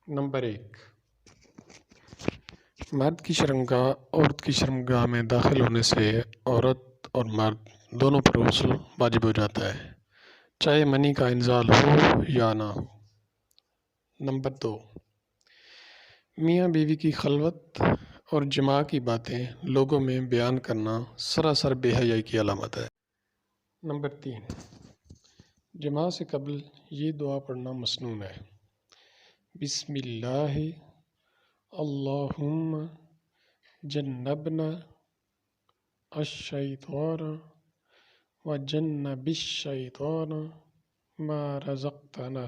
Number 1، مرد کی شرمگاہ عورت کی شرمگاہ میں داخل ہونے سے عورت اور مرد دونوں پر غسل واجب ہو جاتا ہے، چاہے منی کا انزال ہو یا نہ ہو۔ نمبر 2، میاں بیوی کی خلوت اور جماع کی باتیں لوگوں میں بیان کرنا سراسر بے حیائی کی علامت ہے۔ نمبر 3، جماع سے قبل یہ دعا پڑھنا مسنون ہے: بسم اللہ اللہم جنبنا الشیطان وجنب الشیطان ما رزقتنا۔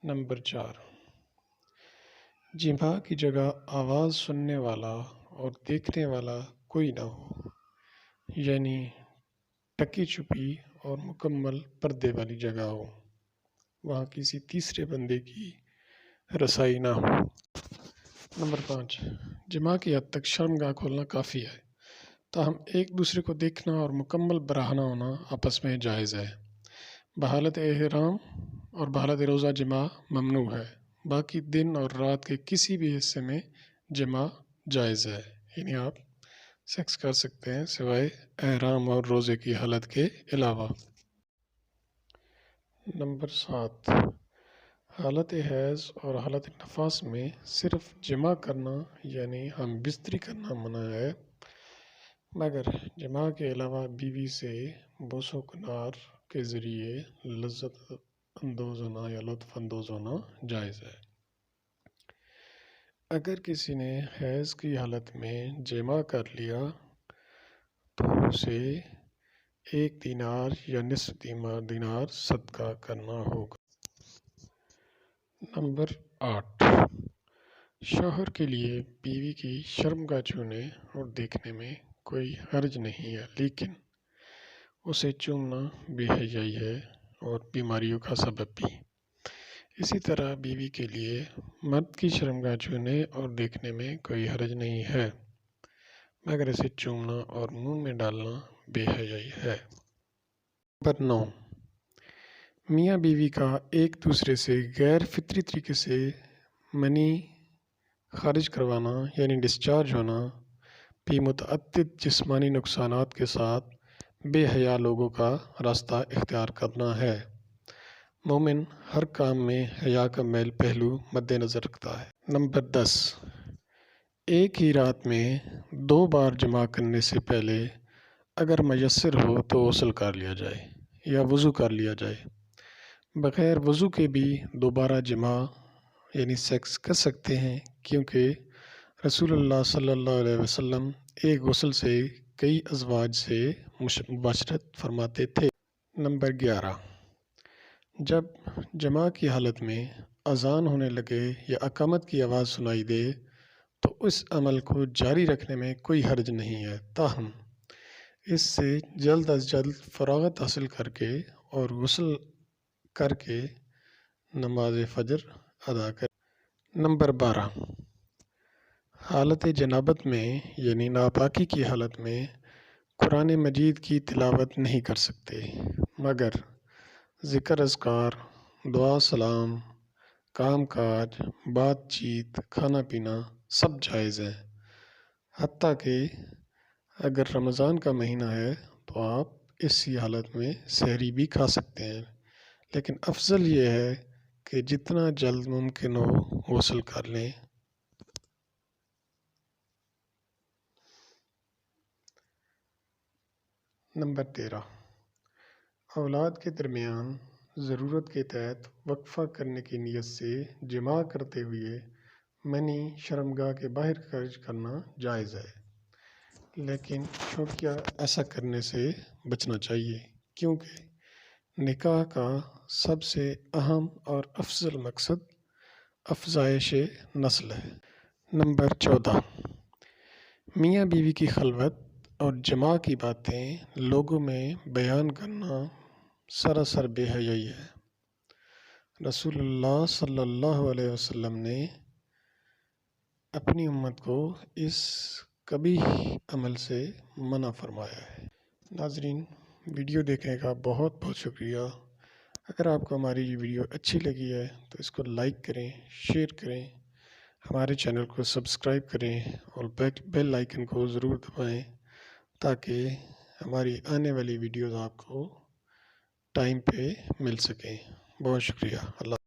نمبر 4، جماع کی جگہ آواز سننے والا اور دیکھنے والا کوئی نہ ہو، یعنی ٹکی چھپی اور مکمل پردے والی جگہ ہو، وہاں کسی تیسرے بندے کی رسائی نہ ہو۔ نمبر 5، جماع کی حد تک شرمگاہ کھولنا کافی ہے، تاہم ایک دوسرے کو دیکھنا اور مکمل براہنہ ہونا آپس میں جائز ہے۔ بحالت احرام اور بحالت روزہ جماع ممنوع ہے، باقی دن اور رات کے کسی بھی حصے میں جماع جائز ہے، یعنی آپ سیکس کر سکتے ہیں سوائے احرام اور روزے کی حالت کے علاوہ۔ نمبر 7، حالت حیض اور حالت نفاس میں صرف جماع کرنا یعنی ہم بستری کرنا منع ہے، مگر جماع کے علاوہ بیوی سے بوس و کنار کے ذریعے لذت اندوز ہونا یا لطف اندوز ہونا جائز ہے۔ اگر کسی نے حیض کی حالت میں جماع کر لیا تو اسے 1 دینار یا نصف دینار صدقہ کرنا ہوگا۔ نمبر 8، شوہر کے لیے بیوی کی شرمگاہ چھونے اور دیکھنے میں کوئی حرج نہیں ہے، لیکن اسے چومنا بے حیائی ہے اور بیماریوں کا سبب بھی۔ اسی طرح بیوی کے لیے مرد کی شرمگاہ چھونے اور دیکھنے میں کوئی حرج نہیں ہے، مگر اسے چومنا اور منہ میں ڈالنا بے حیائی ہے۔ نمبر 9، میاں بیوی کا ایک دوسرے سے غیر فطری طریقے سے منی خارج کروانا یعنی ڈسچارج ہونا بھی متعدد جسمانی نقصانات کے ساتھ بے حیا لوگوں کا راستہ اختیار کرنا ہے۔ مومن ہر کام میں حیا کا میل پہلو مد نظر رکھتا ہے۔ نمبر 10، ایک ہی رات میں 2 بار جماع کرنے سے پہلے اگر میسر ہو تو غسل کر لیا جائے یا وضو کر لیا جائے۔ بغیر وضو کے بھی دوبارہ جماع یعنی سیکس کر سکتے ہیں، کیونکہ رسول اللہ صلی اللہ علیہ وسلم ایک غسل سے کئی ازواج سے مباشرت فرماتے تھے۔ نمبر 11، جب جماع کی حالت میں اذان ہونے لگے یا اقامت کی آواز سنائی دے تو اس عمل کو جاری رکھنے میں کوئی حرج نہیں ہے، تاہم اس سے جلد از جلد فراغت حاصل کر کے اور غسل کر کے نماز فجر ادا کریں۔ نمبر 12، حالت جنابت میں یعنی ناپاکی کی حالت میں قرآن مجید کی تلاوت نہیں کر سکتے، مگر ذکر اذکار، دعا سلام، کام کاج، بات چیت، کھانا پینا سب جائز ہے۔ حتیٰ کہ اگر رمضان کا مہینہ ہے تو آپ اسی حالت میں سحری بھی کھا سکتے ہیں، لیکن افضل یہ ہے کہ جتنا جلد ممکن ہو غسل کر لیں۔ نمبر 13، اولاد کے درمیان ضرورت کے تحت وقفہ کرنے کی نیت سے جماع کرتے ہوئے منی شرمگاہ کے باہر خارج کرنا جائز ہے، لیکن شوقیہ ایسا کرنے سے بچنا چاہیے، کیونکہ نکاح کا سب سے اہم اور افضل مقصد افزائش نسل ہے۔ نمبر 14، میاں بیوی کی خلوت اور جماع کی باتیں لوگوں میں بیان کرنا سراسر بے حیائی ہے۔ رسول اللہ صلی اللہ علیہ وسلم نے اپنی امت کو اس قبیح عمل سے منع فرمایا ہے۔ ناظرین، ویڈیو دیکھنے کا بہت بہت شکریہ۔ اگر آپ کو ہماری یہ ویڈیو اچھی لگی ہے تو اس کو لائک کریں، شیئر کریں، ہمارے چینل کو سبسکرائب کریں اور بیل آئیکن کو ضرور دبائیں تاکہ ہماری آنے والی ویڈیوز آپ کو ٹائم پہ مل سکیں۔ بہت شکریہ۔ اللہ